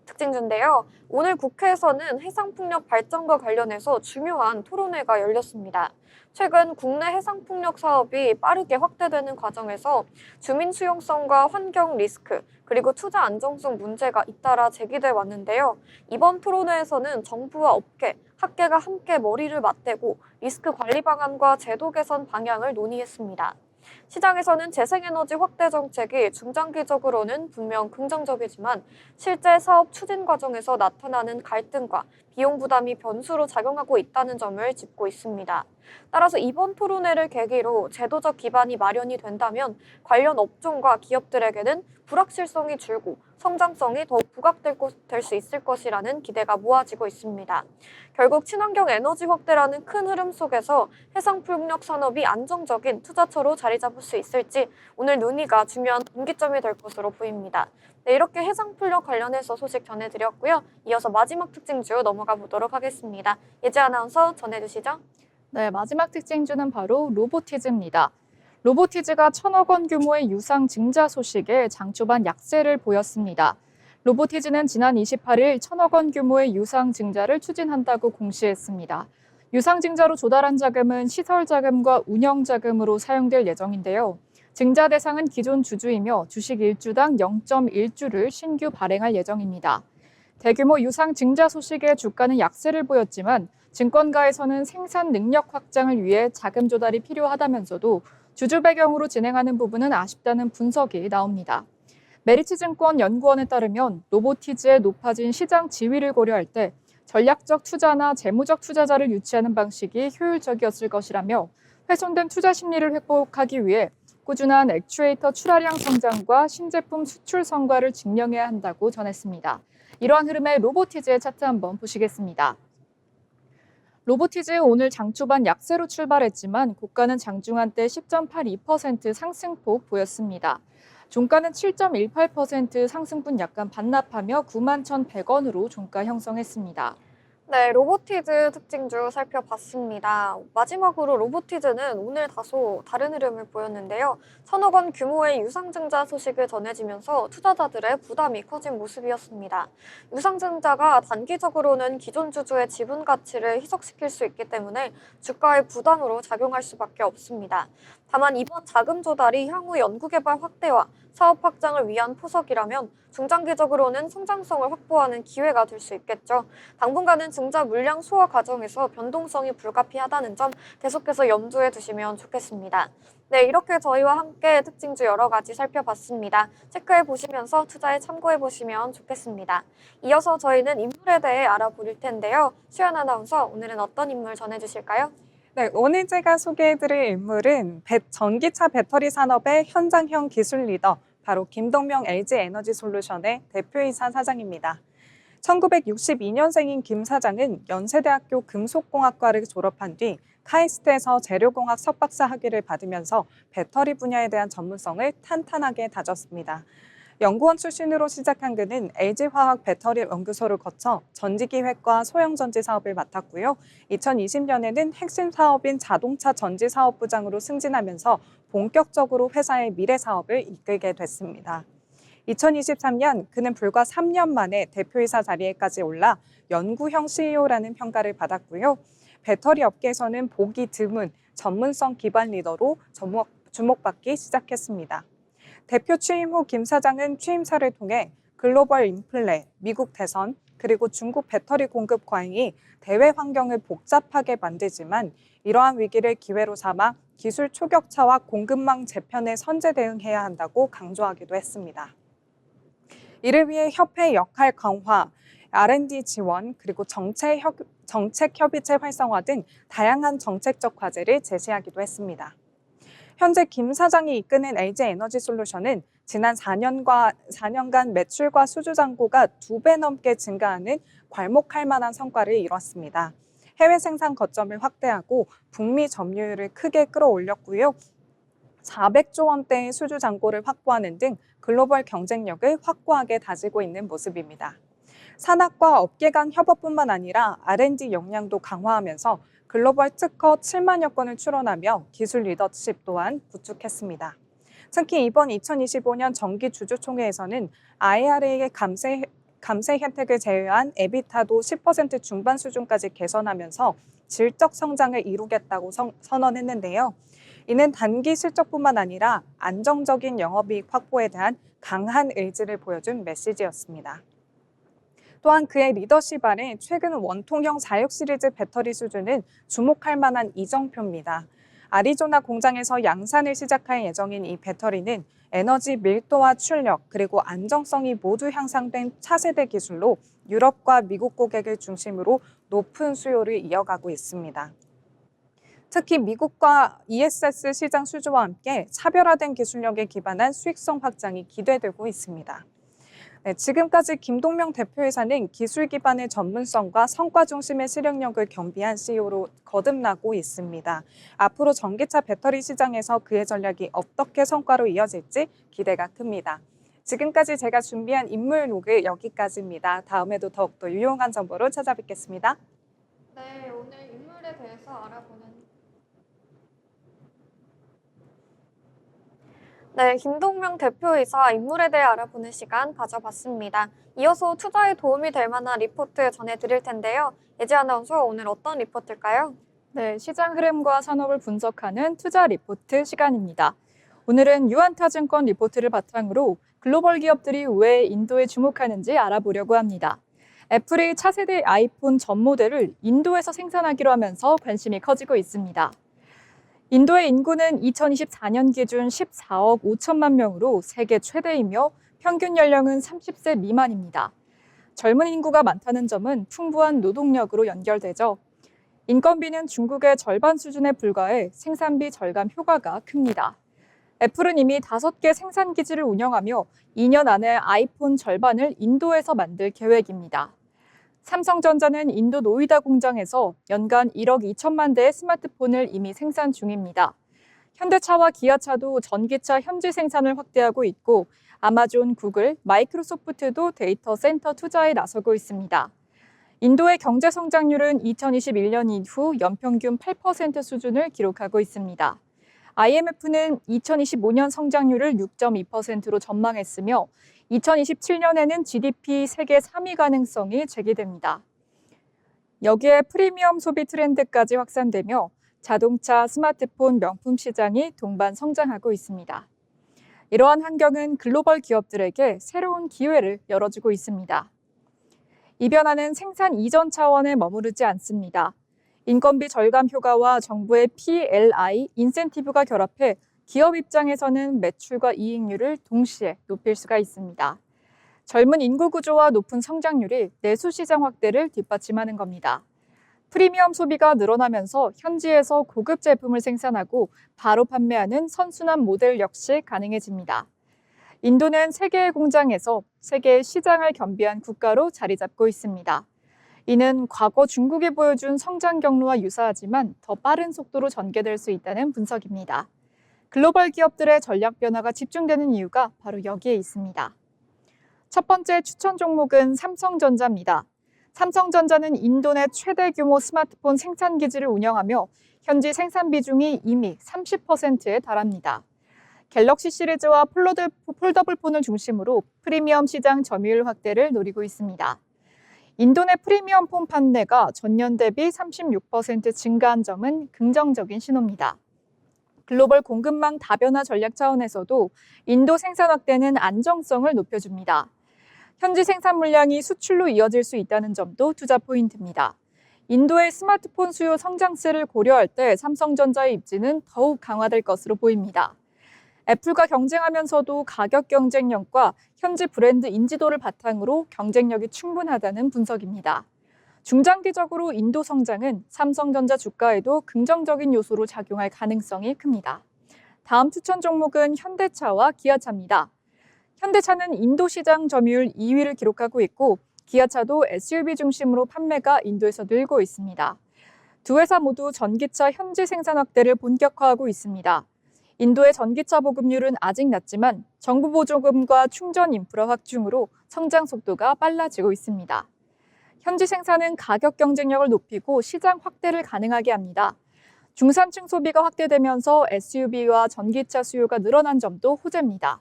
특징주인데요. 오늘 국회에서는 해상폭력 발전과 관련해서 중요한 토론회가 열렸습니다. 최근 국내 해상폭력 사업이 빠르게 확대되는 과정에서 주민 수용성과 환경 리스크, 그리고 투자 안정성 문제가 잇따라 제기돼 왔는데요. 이번 토론회에서는 정부와 업계, 학계가 함께 머리를 맞대고 리스크 관리 방안과 제도 개선 방향을 논의했습니다. 시장에서는 재생에너지 확대 정책이 중장기적으로는 분명 긍정적이지만 실제 사업 추진 과정에서 나타나는 갈등과 비용 부담이 변수로 작용하고 있다는 점을 짚고 있습니다. 따라서 이번 토론회를 계기로 제도적 기반이 마련이 된다면 관련 업종과 기업들에게는 불확실성이 줄고 성장성이 더욱 부각될 수 있을 것이라는 기대가 모아지고 있습니다. 결국 친환경 에너지 확대라는 큰 흐름 속에서 해상폭력 산업이 안정적인 투자처로 자리 잡을 수 있을지 오늘 논의가 중요한 분기점이 될 것으로 보입니다. 네, 이렇게 해상폭력 관련해서 소식 전해드렸고요. 이어서 마지막 특징주 넘어가 보도록 하겠습니다. 예지 아나운서 전해주시죠. 네, 마지막 특징주는 바로 로보티즈입니다. 로보티즈가 1,000억 원 규모의 유상 증자 소식에 장 초반 약세를 보였습니다. 로보티즈는 지난 28일 1,000억 원 규모의 유상 증자를 추진한다고 공시했습니다. 유상 증자로 조달한 자금은 시설 자금과 운영 자금으로 사용될 예정인데요. 증자 대상은 기존 주주이며 주식 1주당 0.1주를 신규 발행할 예정입니다. 대규모 유상 증자 소식에 주가는 약세를 보였지만 증권가에서는 생산 능력 확장을 위해 자금 조달이 필요하다면서도 주주 배경으로 진행하는 부분은 아쉽다는 분석이 나옵니다. 메리츠증권 연구원에 따르면 로보티즈의 높아진 시장 지위를 고려할 때 전략적 투자나 재무적 투자자를 유치하는 방식이 효율적이었을 것이라며 훼손된 투자 심리를 회복하기 위해 꾸준한 액추에이터 출하량 성장과 신제품 수출 성과를 증명해야 한다고 전했습니다. 이러한 흐름의 로보티즈의 차트 한번 보시겠습니다. 로보티즈 오늘 장 초반 약세로 출발했지만 고가는 장중한 때 10.82% 상승폭 보였습니다. 종가는 7.18% 상승분 약간 반납하며 91,100원으로 종가 형성했습니다. 네, 로보티즈 특징주 살펴봤습니다. 마지막으로 로보티즈는 오늘 다소 다른 흐름을 보였는데요. 1,000억 원 규모의 유상증자 소식을 전해지면서 투자자들의 부담이 커진 모습이었습니다. 유상증자가 단기적으로는 기존 주주의 지분 가치를 희석시킬 수 있기 때문에 주가의 부담으로 작용할 수밖에 없습니다. 다만 이번 자금 조달이 향후 연구개발 확대와 사업 확장을 위한 포석이라면 중장기적으로는 성장성을 확보하는 기회가 될 수 있겠죠. 당분간은 증자 물량 소화 과정에서 변동성이 불가피하다는 점 계속해서 염두에 두시면 좋겠습니다. 네, 이렇게 저희와 함께 특징주 여러 가지 살펴봤습니다. 체크해 보시면서 투자에 참고해 보시면 좋겠습니다. 이어서 저희는 인물에 대해 알아볼 텐데요. 수연 아나운서, 오늘은 어떤 인물 전해주실까요? 네, 오늘 제가 소개해드릴 인물은 전기차 배터리 산업의 현장형 기술 리더, 바로 김동명 LG에너지솔루션의 대표이사 사장입니다. 1962년생인 김 사장은 연세대학교 금속공학과를 졸업한 뒤 카이스트에서 재료공학 석박사 학위를 받으면서 배터리 분야에 대한 전문성을 탄탄하게 다졌습니다. 연구원 출신으로 시작한 그는 LG화학 배터리 연구소를 거쳐 전지기획과 소형전지 사업을 맡았고요. 2020년에는 핵심 사업인 자동차 전지 사업부장으로 승진하면서 본격적으로 회사의 미래 사업을 이끌게 됐습니다. 2023년 그는 불과 3년 만에 대표이사 자리에까지 올라 연구형 CEO라는 평가를 받았고요. 배터리 업계에서는 보기 드문 전문성 기반 리더로 주목받기 시작했습니다. 대표 취임 후 김 사장은 취임사를 통해 글로벌 인플레, 미국 대선, 그리고 중국 배터리 공급 과잉이 대외 환경을 복잡하게 만들지만 이러한 위기를 기회로 삼아 기술 초격차와 공급망 재편에 선제 대응해야 한다고 강조하기도 했습니다. 이를 위해 협회 역할 강화, R&D 지원, 그리고 정책협의체 활성화 등 다양한 정책적 과제를 제시하기도 했습니다. 현재 김 사장이 이끄는 LG에너지솔루션은 지난 4년간 매출과 수주 잔고가 2배 넘게 증가하는 괄목할 만한 성과를 이뤘습니다. 해외 생산 거점을 확대하고 북미 점유율을 크게 끌어올렸고요. 400조 원대의 수주 잔고를 확보하는 등 글로벌 경쟁력을 확고하게 다지고 있는 모습입니다. 산학과 업계 간 협업뿐만 아니라 R&D 역량도 강화하면서 글로벌 특허 7만여 건을 출원하며 기술 리더십 또한 구축했습니다. 특히 이번 2025년 정기주주총회에서는 IRA의 감세 혜택을 제외한 에비타도 10% 중반 수준까지 개선하면서 질적 성장을 이루겠다고 선언했는데요. 이는 단기 실적뿐만 아니라 안정적인 영업이익 확보에 대한 강한 의지를 보여준 메시지였습니다. 또한 그의 리더십 아래 최근 원통형 46 시리즈 배터리 수주는 주목할 만한 이정표입니다. 아리조나 공장에서 양산을 시작할 예정인 이 배터리는 에너지 밀도와 출력, 그리고 안정성이 모두 향상된 차세대 기술로 유럽과 미국 고객을 중심으로 높은 수요를 이어가고 있습니다. 특히 미국과 ESS 시장 수주와 함께 차별화된 기술력에 기반한 수익성 확장이 기대되고 있습니다. 지금까지 김동명 대표이사는 기술 기반의 전문성과 성과 중심의 실행력을 겸비한 CEO로 거듭나고 있습니다. 앞으로 전기차 배터리 시장에서 그의 전략이 어떻게 성과로 이어질지 기대가 큽니다. 지금까지 제가 준비한 인물 로그 여기까지입니다. 다음에도 더욱더 유용한 정보로 찾아뵙겠습니다. 네, 오늘 인물에 대해서 알아보는 네, 김동명 대표이사 인물에 대해 알아보는 시간 가져봤습니다. 이어서 투자에 도움이 될 만한 리포트 전해드릴 텐데요. 예지 아나운서, 오늘 어떤 리포트일까요? 네, 시장 흐름과 산업을 분석하는 투자 리포트 시간입니다. 오늘은 유안타증권 리포트를 바탕으로 글로벌 기업들이 왜 인도에 주목하는지 알아보려고 합니다. 애플이 차세대 아이폰 전 모델을 인도에서 생산하기로 하면서 관심이 커지고 있습니다. 인도의 인구는 2024년 기준 14억 5천만 명으로 세계 최대이며 평균 연령은 30세 미만입니다. 젊은 인구가 많다는 점은 풍부한 노동력으로 연결되죠. 인건비는 중국의 절반 수준에 불과해 생산비 절감 효과가 큽니다. 애플은 이미 5개 생산 기지를 운영하며 2년 안에 아이폰 절반을 인도에서 만들 계획입니다. 삼성전자는 인도 노이다 공장에서 연간 1억 2천만 대의 스마트폰을 이미 생산 중입니다. 현대차와 기아차도 전기차 현지 생산을 확대하고 있고 아마존, 구글, 마이크로소프트도 데이터 센터 투자에 나서고 있습니다. 인도의 경제 성장률은 2021년 이후 연평균 8% 수준을 기록하고 있습니다. IMF는 2025년 성장률을 6.2%로 전망했으며 2027년에는 GDP 세계 3위 가능성이 제기됩니다. 여기에 프리미엄 소비 트렌드까지 확산되며 자동차, 스마트폰, 명품 시장이 동반 성장하고 있습니다. 이러한 환경은 글로벌 기업들에게 새로운 기회를 열어주고 있습니다. 이 변화는 생산 이전 차원에 머무르지 않습니다. 인건비 절감 효과와 정부의 PLI, 인센티브가 결합해 기업 입장에서는 매출과 이익률을 동시에 높일 수가 있습니다. 젊은 인구 구조와 높은 성장률이 내수 시장 확대를 뒷받침하는 겁니다. 프리미엄 소비가 늘어나면서 현지에서 고급 제품을 생산하고 바로 판매하는 선순환 모델 역시 가능해집니다. 인도는 세계의 공장에서 세계의 시장을 겸비한 국가로 자리 잡고 있습니다. 이는 과거 중국이 보여준 성장 경로와 유사하지만 더 빠른 속도로 전개될 수 있다는 분석입니다. 글로벌 기업들의 전략 변화가 집중되는 이유가 바로 여기에 있습니다. 첫 번째 추천 종목은 삼성전자입니다. 삼성전자는 인도 내 최대 규모 스마트폰 생산 기지를 운영하며 현지 생산 비중이 이미 30%에 달합니다. 갤럭시 시리즈와 폴더블 폰을 중심으로 프리미엄 시장 점유율 확대를 노리고 있습니다. 인도 내 프리미엄 폰 판매가 전년 대비 36% 증가한 점은 긍정적인 신호입니다. 글로벌 공급망 다변화 전략 차원에서도 인도 생산 확대는 안정성을 높여줍니다. 현지 생산 물량이 수출로 이어질 수 있다는 점도 투자 포인트입니다. 인도의 스마트폰 수요 성장세를 고려할 때 삼성전자의 입지는 더욱 강화될 것으로 보입니다. 애플과 경쟁하면서도 가격 경쟁력과 현지 브랜드 인지도를 바탕으로 경쟁력이 충분하다는 분석입니다. 중장기적으로 인도 성장은 삼성전자 주가에도 긍정적인 요소로 작용할 가능성이 큽니다. 다음 추천 종목은 현대차와 기아차입니다. 현대차는 인도 시장 점유율 2위를 기록하고 있고 기아차도 SUV 중심으로 판매가 인도에서 늘고 있습니다. 두 회사 모두 전기차 현지 생산 확대를 본격화하고 있습니다. 인도의 전기차 보급률은 아직 낮지만 정부 보조금과 충전 인프라 확충으로 성장 속도가 빨라지고 있습니다. 현지 생산은 가격 경쟁력을 높이고 시장 확대를 가능하게 합니다. 중산층 소비가 확대되면서 SUV와 전기차 수요가 늘어난 점도 호재입니다.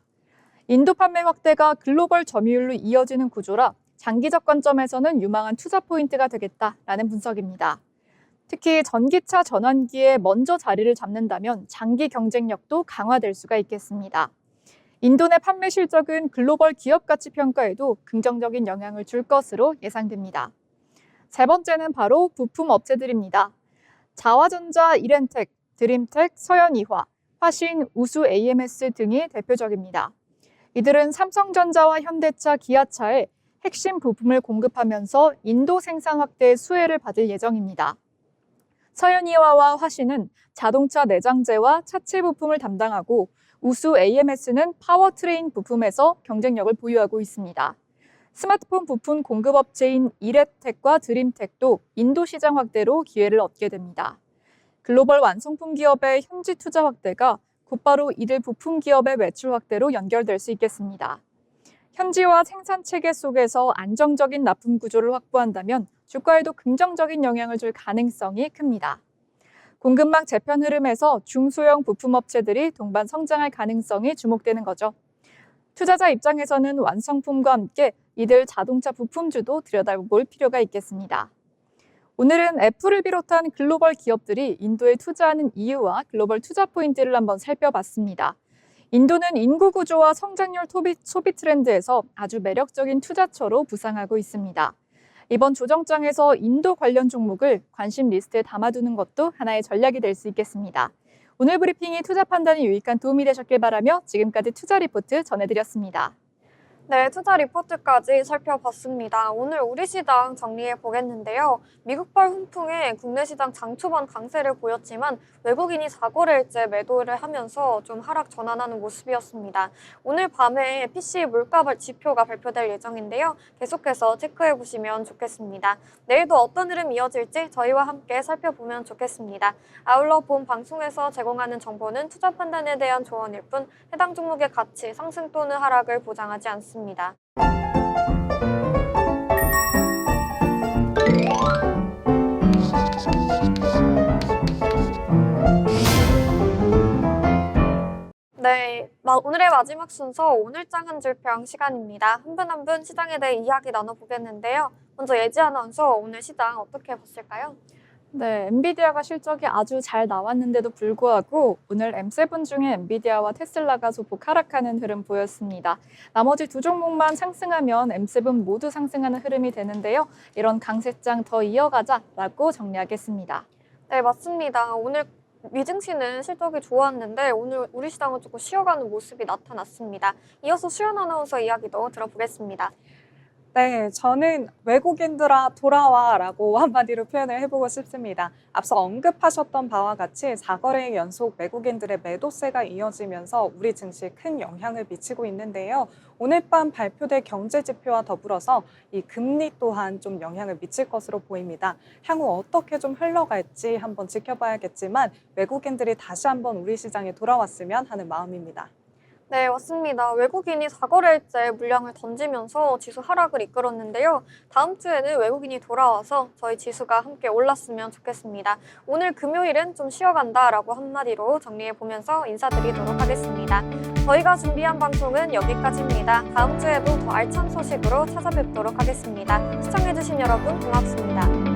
인도 판매 확대가 글로벌 점유율로 이어지는 구조라 장기적 관점에서는 유망한 투자 포인트가 되겠다라는 분석입니다. 특히 전기차 전환기에 먼저 자리를 잡는다면 장기 경쟁력도 강화될 수가 있겠습니다. 인도 내 판매 실적은 글로벌 기업 가치 평가에도 긍정적인 영향을 줄 것으로 예상됩니다. 세 번째는 바로 부품 업체들입니다. 자화전자, 이렌텍, 드림텍, 서현이화, 화신, 우수 AMS 등이 대표적입니다. 이들은 삼성전자와 현대차, 기아차에 핵심 부품을 공급하면서 인도 생산 확대의 수혜를 받을 예정입니다. 서현이화와 화신은 자동차 내장재와 차체 부품을 담당하고 우수 AMS는 파워트레인 부품에서 경쟁력을 보유하고 있습니다. 스마트폰 부품 공급업체인 이레텍과 드림텍도 인도 시장 확대로 기회를 얻게 됩니다. 글로벌 완성품 기업의 현지 투자 확대가 곧바로 이들 부품 기업의 매출 확대로 연결될 수 있겠습니다. 현지화 생산 체계 속에서 안정적인 납품 구조를 확보한다면 주가에도 긍정적인 영향을 줄 가능성이 큽니다. 공급망 재편 흐름에서 중소형 부품 업체들이 동반 성장할 가능성이 주목되는 거죠. 투자자 입장에서는 완성품과 함께 이들 자동차 부품주도 들여다볼 필요가 있겠습니다. 오늘은 애플을 비롯한 글로벌 기업들이 인도에 투자하는 이유와 글로벌 투자 포인트를 한번 살펴봤습니다. 인도는 인구 구조와 성장률 소비 트렌드에서 아주 매력적인 투자처로 부상하고 있습니다. 이번 조정장에서 인도 관련 종목을 관심 리스트에 담아두는 것도 하나의 전략이 될 수 있겠습니다. 오늘 브리핑이 투자 판단에 유익한 도움이 되셨길 바라며 지금까지 투자 리포트 전해드렸습니다. 네, 투자 리포트까지 살펴봤습니다. 오늘 우리 시장 정리해 보겠는데요. 미국발 훈풍에 국내 시장 장 초반 강세를 보였지만 외국인이 4거래일째 매도를 하면서 좀 하락 전환하는 모습이었습니다. 오늘 밤에 PC 물가 지표가 발표될 예정인데요. 계속해서 체크해 보시면 좋겠습니다. 내일도 어떤 흐름이 이어질지 저희와 함께 살펴보면 좋겠습니다. 아울러 본 방송에서 제공하는 정보는 투자 판단에 대한 조언일 뿐 해당 종목의 가치, 상승 또는 하락을 보장하지 않습니다. 네, 오늘의 마지막 순서 오늘장 한 줄평 시간입니다. 한 분 한 분 시장에 대해 이야기 나눠보겠는데요. 먼저 예지 아나운서, 오늘 시장 어떻게 봤을까요? 네, 엔비디아가 실적이 아주 잘 나왔는데도 불구하고 오늘 M7 중에 엔비디아와 테슬라가 소폭 하락하는 흐름 보였습니다. 나머지 두 종목만 상승하면 M7 모두 상승하는 흐름이 되는데요. 이런 강세장 더 이어가자라고 정리하겠습니다. 네, 맞습니다. 오늘 미증시는 실적이 좋았는데 오늘 우리 시장은 조금 쉬어가는 모습이 나타났습니다. 이어서 수연 아나운서 이야기도 들어보겠습니다. 네, 저는 외국인들아 돌아와라고 한마디로 표현을 해보고 싶습니다. 앞서 언급하셨던 바와 같이 4거래 연속 외국인들의 매도세가 이어지면서 우리 증시에 큰 영향을 미치고 있는데요. 오늘 밤 발표될 경제지표와 더불어서 이 금리 또한 좀 영향을 미칠 것으로 보입니다. 향후 어떻게 좀 흘러갈지 한번 지켜봐야겠지만 외국인들이 다시 한번 우리 시장에 돌아왔으면 하는 마음입니다. 네, 맞습니다. 외국인이 4거래일째 물량을 던지면서 지수 하락을 이끌었는데요. 다음 주에는 외국인이 돌아와서 저희 지수가 함께 올랐으면 좋겠습니다. 오늘 금요일은 좀 쉬어간다라고 한마디로 정리해보면서 인사드리도록 하겠습니다. 저희가 준비한 방송은 여기까지입니다. 다음 주에도 더 알찬 소식으로 찾아뵙도록 하겠습니다. 시청해주신 여러분 고맙습니다.